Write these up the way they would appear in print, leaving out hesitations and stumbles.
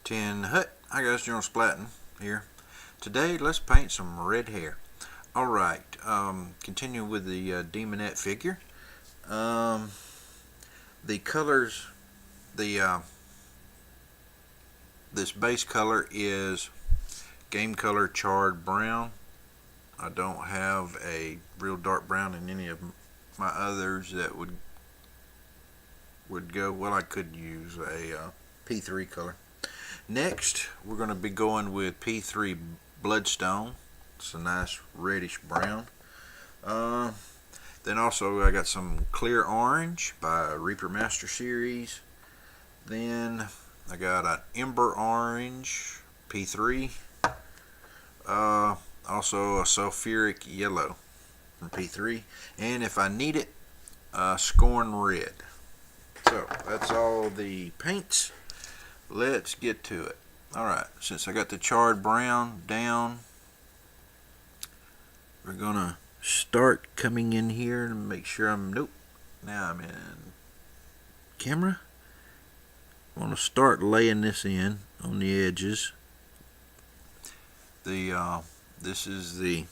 Tin Hut. Hi guys, General Splatton here. Today let's paint some red hair. Alright, continuing with the Daemonette figure. The colors, this base color is Game Color Charred Brown. I don't have a real dark brown in any of my others that would go. Well, I could use a P3 color. Next, we're going to be going with P3 Bloodstone. It's a nice reddish brown. Then also I got some Clear Orange by Reaper Master Series. Then I got an Ember Orange P3. Also a Sulfuric Yellow from P3. And if I need it, Scorn Red. So that's all the paints. Let's get to it. Alright, since I got the charred brown down, we're gonna start coming in here and make sure now I'm in camera. I want to start laying this in on the edges. This is the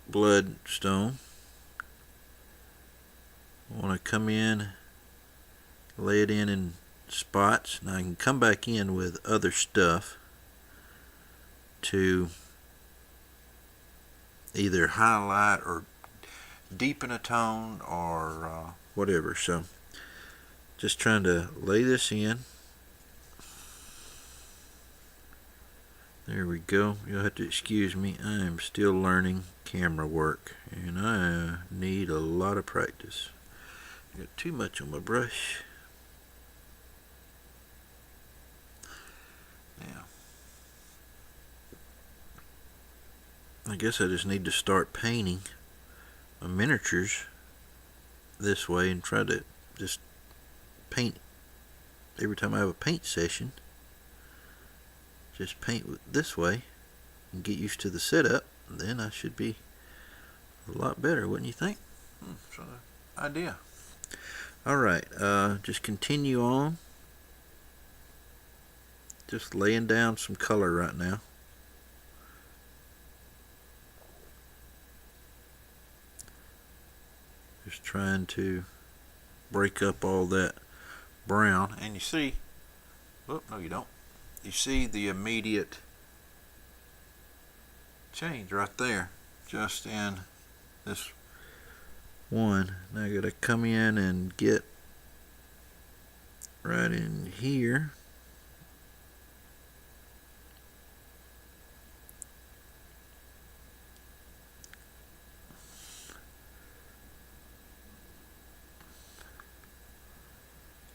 Bloodstone. I want to come in, lay it in spots. Now I can come back in with other stuff to either highlight or deepen a tone or whatever. So just trying to lay this in. There we go. You'll have to excuse me. I am still learning camera work and I need a lot of practice. Got too much on my brush. Now, I guess I just need to start painting my miniatures this way and try to just paint every time I have a paint session. Just paint this way and get used to the setup, and then I should be a lot better, wouldn't you think? So, idea. Alright, just continue on. Just laying down some color right now. Just trying to break up all that brown. And you see, oh, no you don't. You see the immediate change right there, just in this one. Now I gotta come in and get right in here.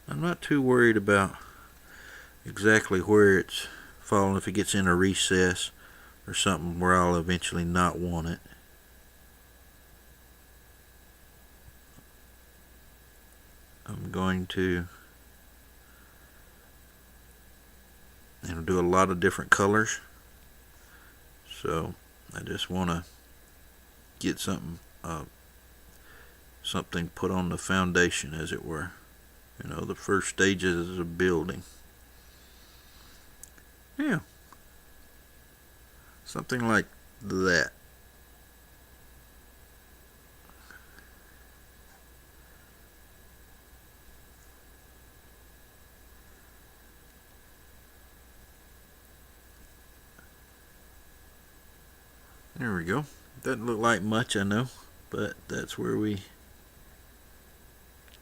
I'm not too worried about exactly where it's falling, if it gets in a recess or something where I'll eventually not want it. I'm going to do a lot of different colors, so I just want to get something put on the foundation, as it were. You know, the first stages of building. Yeah, something like that. There we go. Doesn't look like much, I know, but that's where we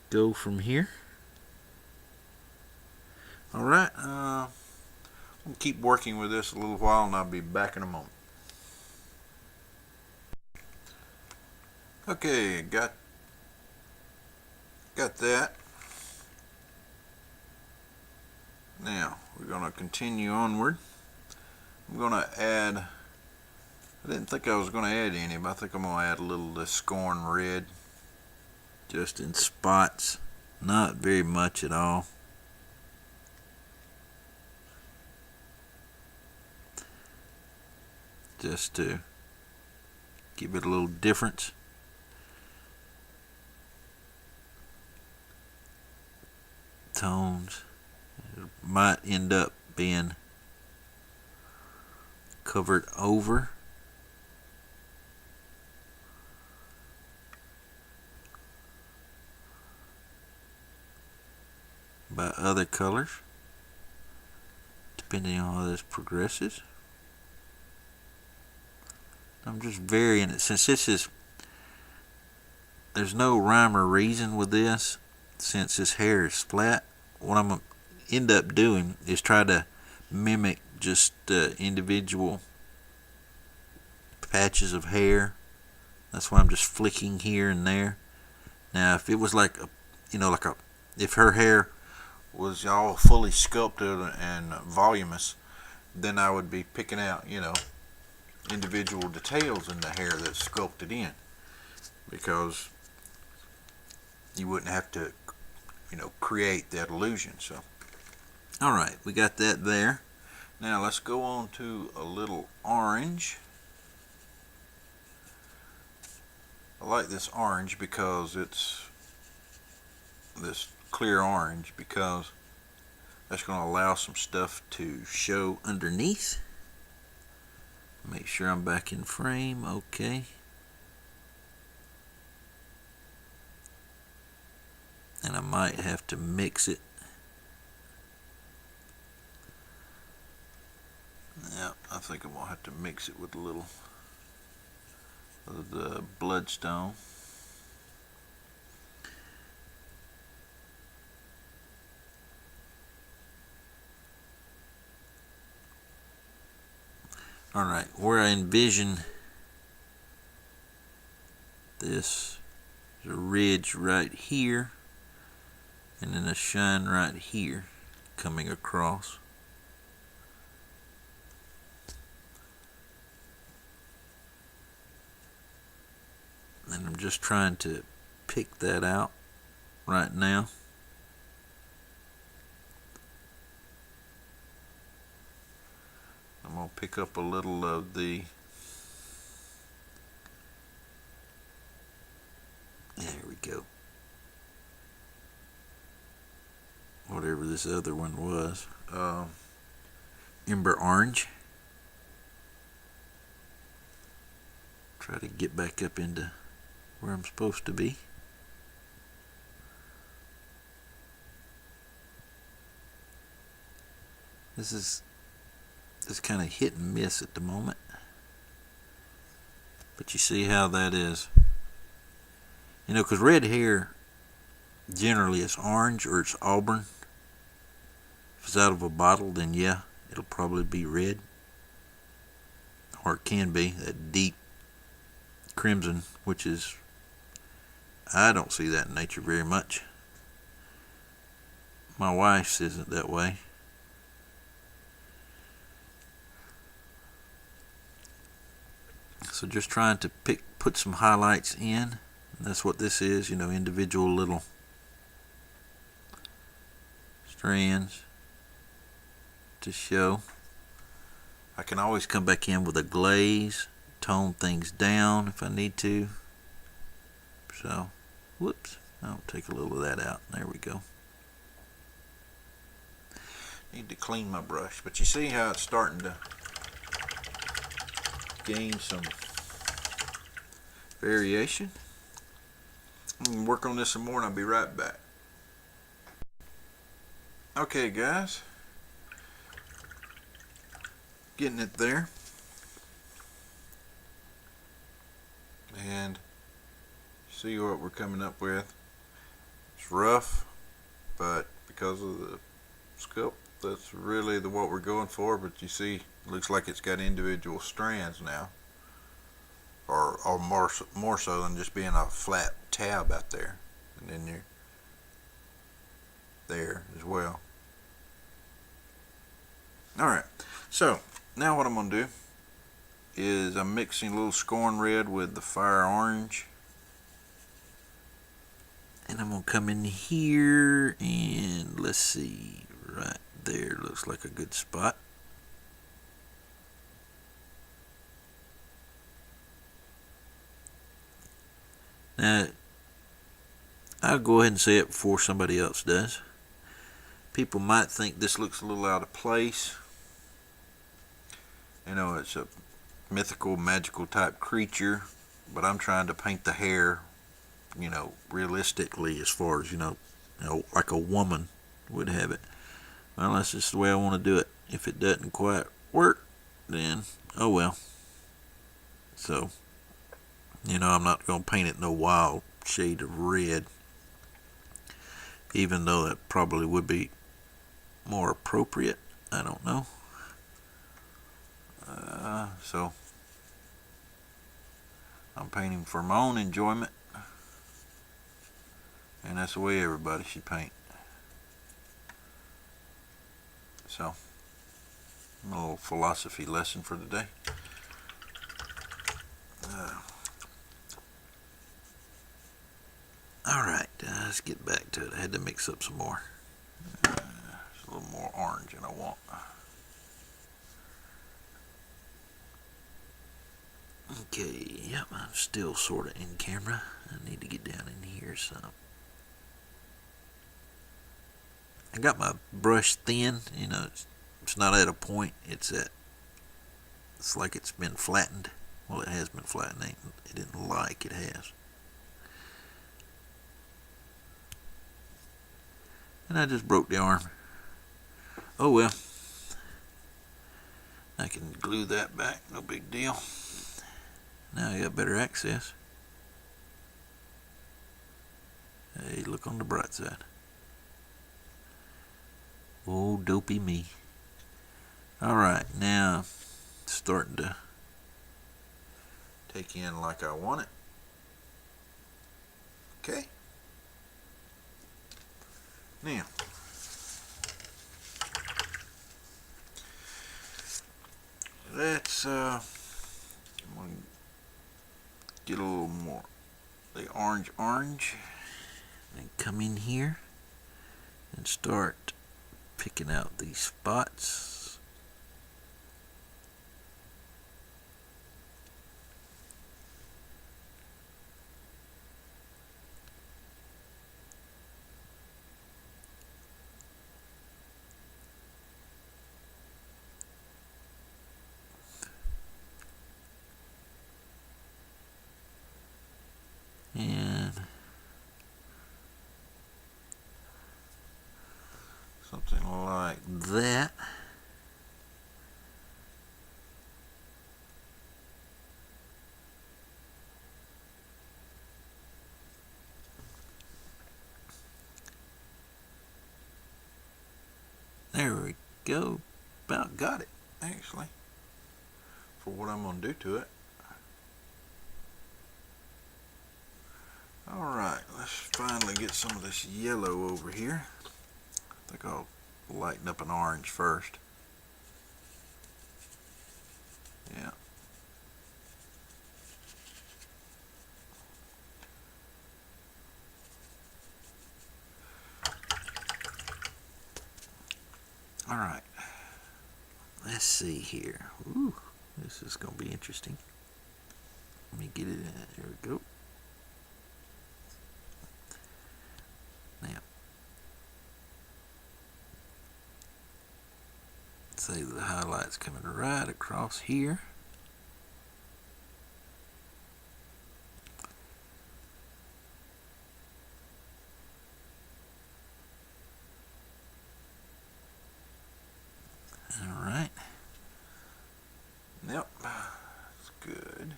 go from here. Alright, I'll keep working with this a little while and I'll be back in a moment. Okay, got that. Now we're going to continue onward. I'm going to add, I didn't think I was going to add any, but I think I'm going to add a little of this Scorn Red, just in spots, not very much at all. Just to give it a little difference. tones. might end up being covered over. By other colors, depending on how this progresses. I'm just varying it since there's no rhyme or reason with this. Since this hair is flat, what I'm going to end up doing is try to mimic just individual patches of hair. That's why I'm just flicking here and there. Now, if it was like if her hair was all fully sculpted and voluminous, then I would be picking out, individual details in the hair that's sculpted in, because you wouldn't have to, create that illusion. So, all right, we got that there. Now let's go on to a little orange. I like this orange because it's this clear orange, because that's going to allow some stuff to show underneath. Make sure I'm back in frame. Okay. And I might have to mix it. Yeah, I think I'm going to have to mix it with a little of the bloodstone. Alright, where I envision this, there's a ridge right here, and then a shine right here coming across. And I'm just trying to pick that out right now. I'm going to pick up a little of the, there we go, whatever this other one was, Ember Orange. Try to get back up into where I'm supposed to be. This is kind of hit and miss at the moment, but you see how that is, because red hair generally is orange or it's auburn. If it's out of a bottle, then yeah, it'll probably be red, or it can be that deep crimson, which is, I don't see that in nature very much. My wife's isn't that way. So just trying to put some highlights in. That's what this is, individual little strands to show. I can always come back in with a glaze, tone things down if I need to. So, whoops, I'll take a little of that out. There we go. Need to clean my brush, but you see how it's starting to gain some variation. I'm going to work on this some more and I'll be right back. Okay guys, getting it there, and see what we're coming up with. It's rough, but because of the sculpt, that's really what we're going for. But you see, it looks like it's got individual strands now, or more so than just being a flat tab out there, and then you're there as well. Alright, so now what I'm going to do is I'm mixing a little scorn red with the fire orange, and I'm going to come in here and let's see, right there looks like a good spot. Now I'll go ahead and say it before somebody else does. People might think this looks a little out of place. You know, it's a mythical, magical type creature, but I'm trying to paint the hair, you know, realistically as far as, you know, like a woman would have it. Well, that's just the way I want to do it. If it doesn't quite work, then oh well. So, you know, I'm not going to paint it no wild shade of red, even though that probably would be more appropriate. I don't know. So, I'm painting for my own enjoyment, and that's the way everybody should paint. So, a little philosophy lesson for today. Alright, let's get back to it. I had to mix up some more. There's a little more orange than I want. Okay, yep, I'm still sort of in camera. I need to get down in here some. I got my brush thin, you know, it's not at a point, it's like it's been flattened. Well, it has been flattened, it didn't like it has. And I just broke the arm. Oh well. I can glue that back, no big deal. Now I got better access. Hey, look on the bright side. Oh, dopey me. Alright, now it's starting to take in like I want it. Okay. Now, let's I'm gonna get a little more the orange and come in here and start picking out these spots. And something like that. There we go. About got it, actually, for what I'm going to do to it. Alright, let's finally get some of this yellow over here. I think I'll lighten up an orange first. Yeah. Alright. Let's see here. Ooh, this is going to be interesting. Let me get it in. There we go. Now, say the highlight's coming right across here. Alright. Yep. That's good.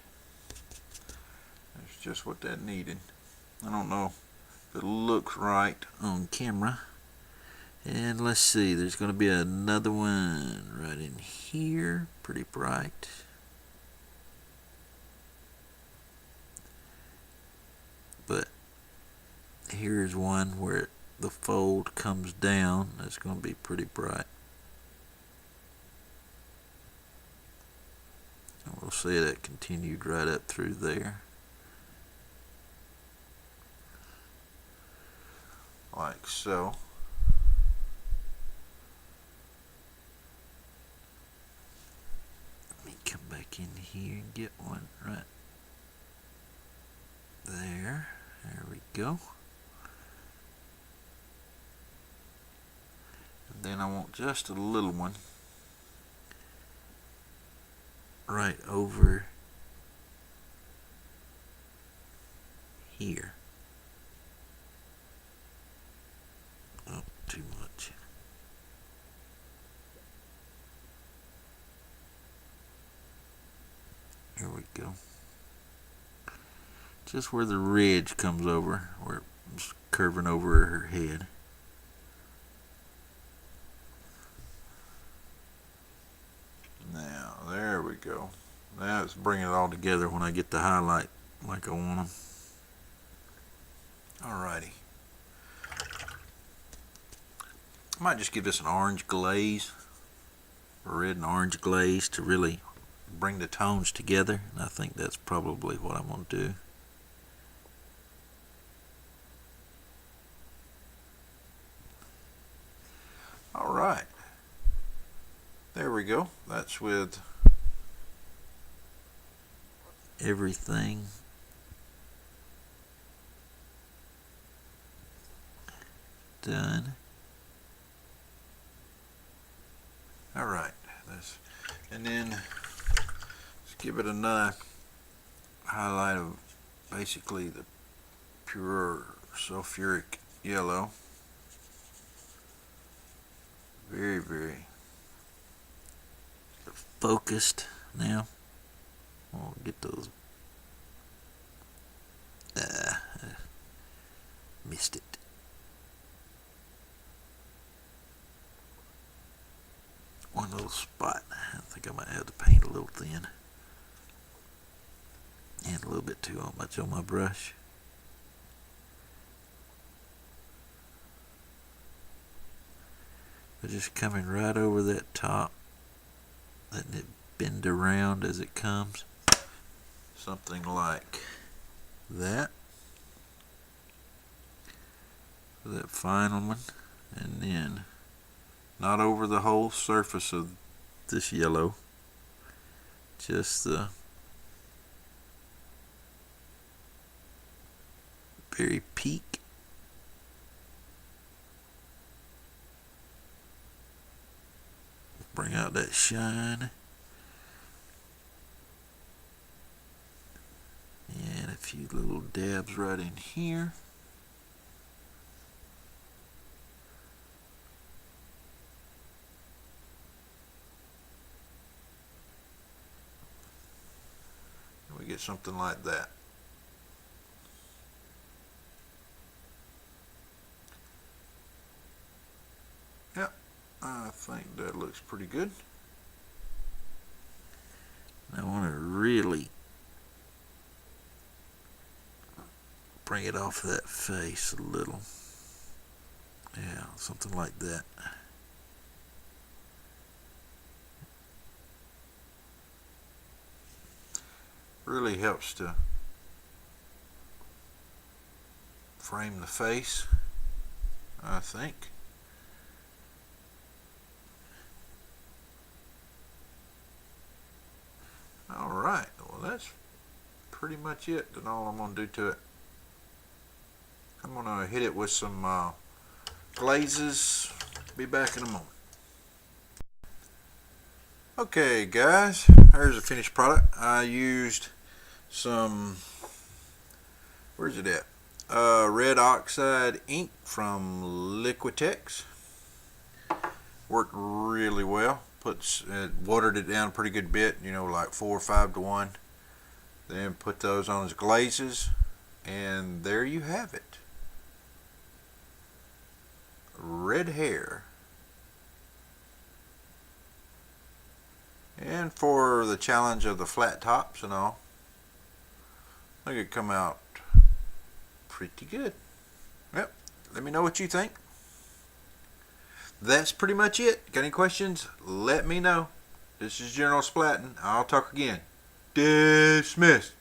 That's just what that needed. I don't know if it looks right on camera. And let's see, there's going to be another one right in here, pretty bright. But here's one where the fold comes down. That's going to be pretty bright. And we'll see that continued right up through there. Like so. Let me come back in here and get one right there. There we go. Then I want just a little one right over here. Oh, too much. Here we go. Just where the ridge comes over, where it's curving over her head. Now, there we go. Now it's bringing it all together when I get the highlight like I want them. Alrighty. I might just give this an orange glaze, a red and orange glaze to really bring the tones together. And I think that's probably what I'm going to do. Alright. There we go. That's with everything done. Alright, and then let's give it another highlight of basically the pure sulfuric yellow. Very, very focused now. We'll get those. Missed it. One little spot. I think I might have to paint a little thin. And a little bit too much on my brush. But just coming right over that top, letting it bend around as it comes. Something like that. For that final one. And then not over the whole surface of this yellow, just the very peak. Bring out that shine. And a few little dabs right in here. We get something like that. Yep, I think that looks pretty good. I want to really bring it off that face a little. Yeah, something like that. Really helps to frame the face, I think. Alright, well that's pretty much it. That's all I'm going to do to it. I'm going to hit it with some glazes. Be back in a moment. Okay guys, there's the finished product. I used some, where's it at? Red oxide ink from Liquitex. Worked really well. Watered it down a pretty good bit, you know, like 4 or 5 to 1. Then put those on as glazes, and there you have it. Red hair. And for the challenge of the flat tops and all, I think it come out pretty good. Yep, let me know what you think. That's pretty much it. Got any questions? Let me know. This is General Splatting. I'll talk again. Dismissed.